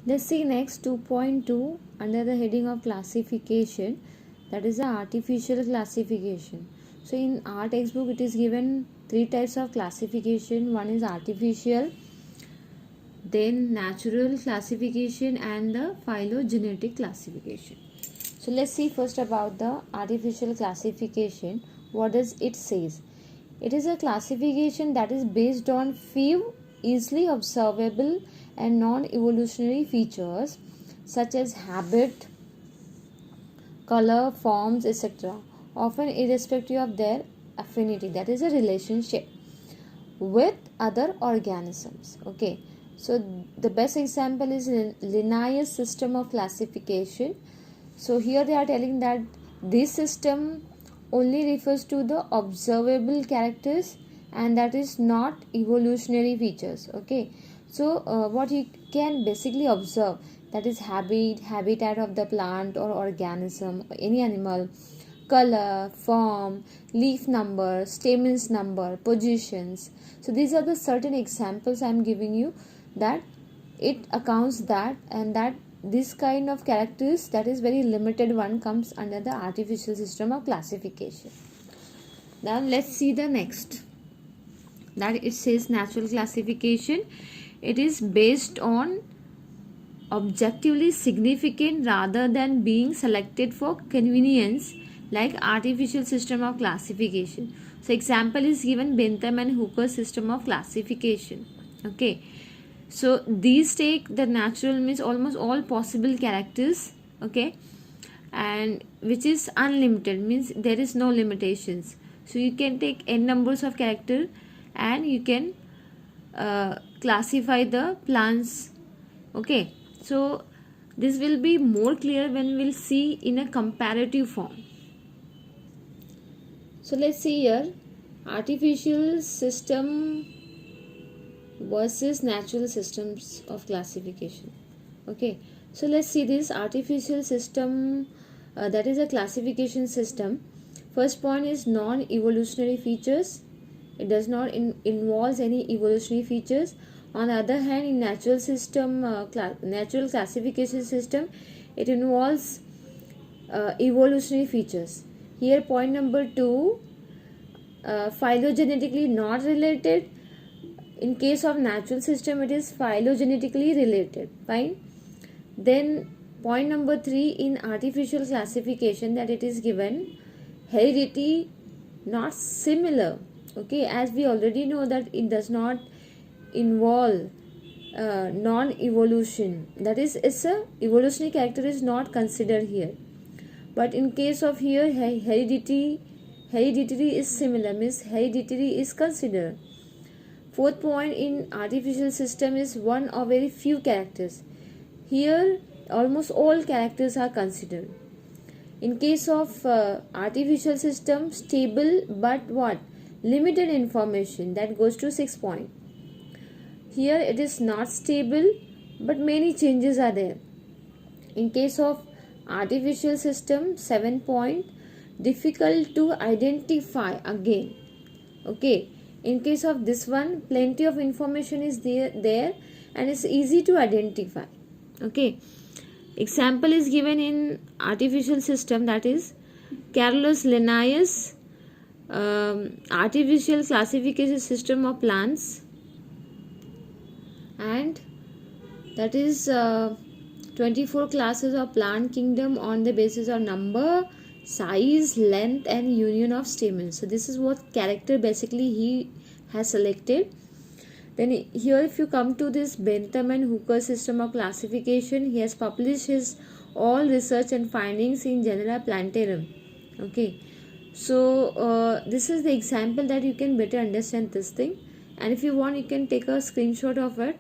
Let's see next 2.2 under the heading of classification, that is the artificial classification. So in our textbook it is given three types of classification. One is artificial, then natural classification, and the phylogenetic classification. So let's see first about the artificial classification. What does it says? It is a classification that is based on few easily observable and non-evolutionary features such as habit, color, forms, etc., often irrespective of their affinity, that is a relationship with other organisms. Okay, so the best example is Linnaeus system of classification. So here they are telling that this system only refers to the observable characters and that is not evolutionary features. Okay, so what you can basically observe, that is habitat of the plant or organism, any animal, color, form, leaf number, stamens number, positions. So these are the certain examples I am giving you, that it accounts that, and that this kind of characters, that is very limited one, comes under the artificial system of classification. Now let's see the next, that it says natural classification. It is based on objectively significant rather than being selected for convenience, like artificial system of classification. So example is given Bentham and Hooker system of classification. Okay, so these take the natural means almost all possible characters. Okay, and which is unlimited, means there is no limitations. So you can take n numbers of character and you can classify the plants. Okay, so this will be more clear when we'll see in a comparative form. So let's see here, artificial system versus natural systems of classification. Okay, so let's see this artificial system, that is a classification system. First point is non-evolutionary features. It does not involve any evolutionary features. On the other hand, in natural system, natural classification system, it involves evolutionary features. Here point number 2, phylogenetically not related. In case of natural system, it is phylogenetically related. Fine. Then point number 3, in artificial classification, that it is given heredity not similar. Okay, as we already know that it does not involve non-evolution, that is, it's a evolutionary character is not considered here. But in case of here, heredity is similar, means heredity is considered. Fourth point, in artificial system is one of very few characters. Here almost all characters are considered. In case of artificial system, stable but what? Limited information, that goes to 6 point. Here it is not stable but many changes are there. In case of artificial system, 7 point, difficult to identify again. Okay, in case of this one, plenty of information is there and it's easy to identify. Okay, example is given in artificial system, that is Carolus Linnaeus artificial classification system of plants, and that is 24 classes of plant kingdom on the basis of number, size, length and union of stamens. So this is what character basically he has selected. Then here if you come to this Bentham and Hooker system of classification, he has published his all research and findings in Genera Plantarum. Okay, so this is the example that you can better understand this thing, and if you want you can take a screenshot of it